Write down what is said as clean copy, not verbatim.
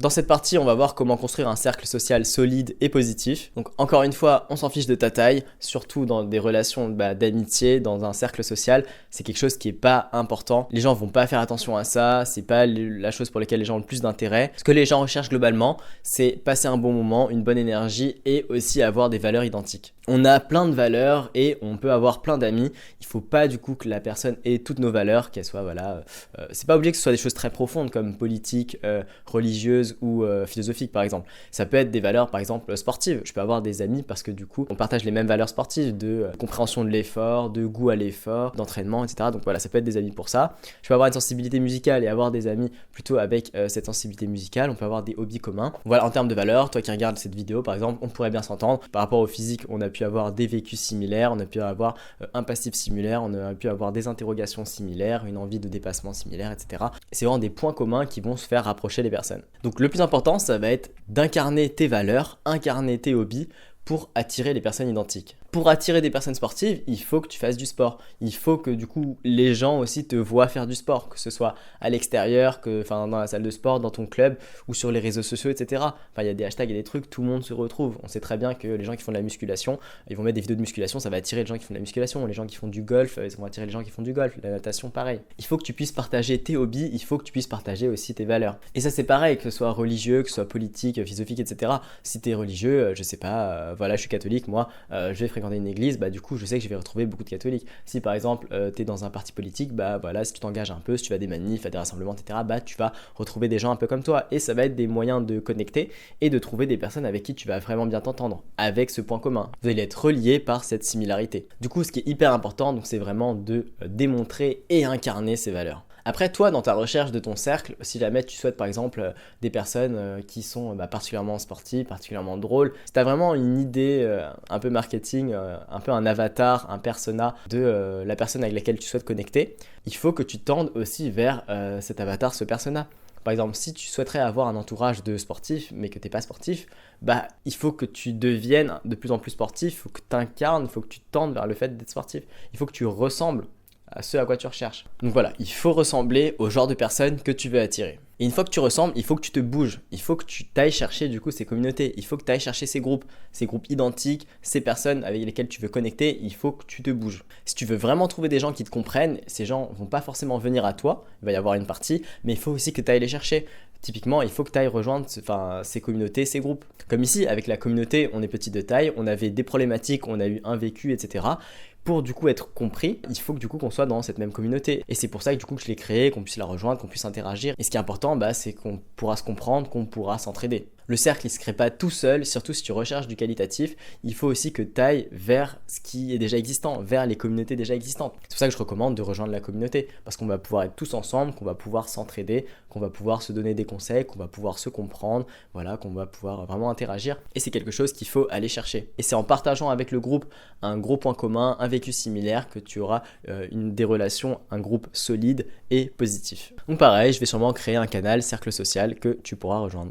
Dans cette partie, on va voir comment construire un cercle social solide et positif. Donc encore une fois, on s'en fiche de ta taille, surtout dans des relations d'amitié, dans un cercle social, c'est quelque chose qui est pas important. Les gens vont pas faire attention à ça, c'est pas la chose pour laquelle les gens ont le plus d'intérêt. Ce que les gens recherchent globalement, c'est passer un bon moment, une bonne énergie et aussi avoir des valeurs identiques. On a plein de valeurs et on peut avoir plein d'amis. Il faut pas du coup que la personne ait toutes nos valeurs, qu'elles soient c'est pas obligé que ce soit des choses très profondes comme politique, religieuses ou philosophiques par exemple. Ça peut être des valeurs par exemple sportives. Je peux avoir des amis parce que du coup on partage les mêmes valeurs sportives de compréhension de l'effort, de goût à l'effort, d'entraînement, etc. Donc voilà, ça peut être des amis pour ça. Je peux avoir une sensibilité musicale et avoir des amis plutôt avec cette sensibilité musicale. On peut avoir des hobbies communs. Voilà, en termes de valeurs, toi qui regardes cette vidéo par exemple, on pourrait bien s'entendre. Par rapport au physique, on a pu avoir des vécus similaires, on a pu avoir un passif similaire, on a pu avoir des interrogations similaires, une envie de dépassement similaire, etc. C'est vraiment des points communs qui vont se faire rapprocher les personnes. Donc le plus important, ça va être d'incarner tes valeurs, incarner tes hobbies pour attirer les personnes identiques. Pour attirer des personnes sportives, il faut que tu fasses du sport. Il faut que du coup les gens aussi te voient faire du sport, que ce soit à l'extérieur, dans la salle de sport, dans ton club ou sur les réseaux sociaux, etc. Enfin, il y a des hashtags et des trucs, tout le monde se retrouve. On sait très bien que les gens qui font de la musculation, ils vont mettre des vidéos de musculation, ça va attirer les gens qui font de la musculation. Les gens qui font du golf, ils vont attirer les gens qui font du golf. La natation, pareil. Il faut que tu puisses partager tes hobbies, il faut que tu puisses partager aussi tes valeurs. Et ça c'est pareil, que ce soit religieux, que ce soit politique, philosophique, etc. Si tu es religieux, je sais pas, je suis catholique, moi, je vais fréquenter une église, du coup je sais que je vais retrouver beaucoup de catholiques. Si par exemple tu es dans un parti politique, si tu t'engages un peu, si tu vas à des manifs, à des rassemblements, etc., tu vas retrouver des gens un peu comme toi et ça va être des moyens de connecter et de trouver des personnes avec qui tu vas vraiment bien t'entendre, avec ce point commun. Vous allez être reliés par cette similarité. Du coup ce qui est hyper important, donc, c'est vraiment de démontrer et incarner ces valeurs. Après, toi, dans ta recherche de ton cercle, si jamais tu souhaites par exemple des personnes qui sont particulièrement sportives, particulièrement drôles, si tu as vraiment une idée un peu marketing, un peu un avatar, un persona de la personne avec laquelle tu souhaites connecter, il faut que tu tendes aussi vers cet avatar, ce persona. Par exemple, si tu souhaiterais avoir un entourage de sportifs, mais que tu n'es pas sportif, il faut que tu deviennes de plus en plus sportif, il faut que tu incarnes, il faut que tu tendes vers le fait d'être sportif. Il faut que tu ressembles à ce à quoi tu recherches. Donc voilà, il faut ressembler au genre de personne que tu veux attirer. Et une fois que tu ressembles, il faut que tu te bouges. Il faut que tu t'ailles chercher du coup ces communautés. Il faut que tu ailles chercher ces groupes identiques, ces personnes avec lesquelles tu veux connecter. Il faut que tu te bouges. Si tu veux vraiment trouver des gens qui te comprennent, ces gens vont pas forcément venir à toi. Il va y avoir une partie, mais il faut aussi que tu ailles les chercher. Typiquement, il faut que tu ailles rejoindre ces communautés, ces groupes. Comme ici, avec la communauté, on est petit de taille, on avait des problématiques, on a eu un vécu, etc. Pour du coup être compris, il faut que du coup qu'on soit dans cette même communauté. Et c'est pour ça que du coup que je l'ai créé, qu'on puisse la rejoindre, qu'on puisse interagir. Et ce qui est important, c'est qu'on pourra se comprendre, qu'on pourra s'entraider. Le cercle, il ne se crée pas tout seul, surtout si tu recherches du qualitatif. Il faut aussi que tu ailles vers ce qui est déjà existant, vers les communautés déjà existantes. C'est pour ça que je recommande de rejoindre la communauté, parce qu'on va pouvoir être tous ensemble, qu'on va pouvoir s'entraider, qu'on va pouvoir se donner des conseils, qu'on va pouvoir se comprendre, voilà, qu'on va pouvoir vraiment interagir. Et c'est quelque chose qu'il faut aller chercher. Et c'est en partageant avec le groupe un gros point commun, un vécu similaire, que tu auras des relations, un groupe solide et positif. Donc pareil, je vais sûrement créer un canal cercle social que tu pourras rejoindre.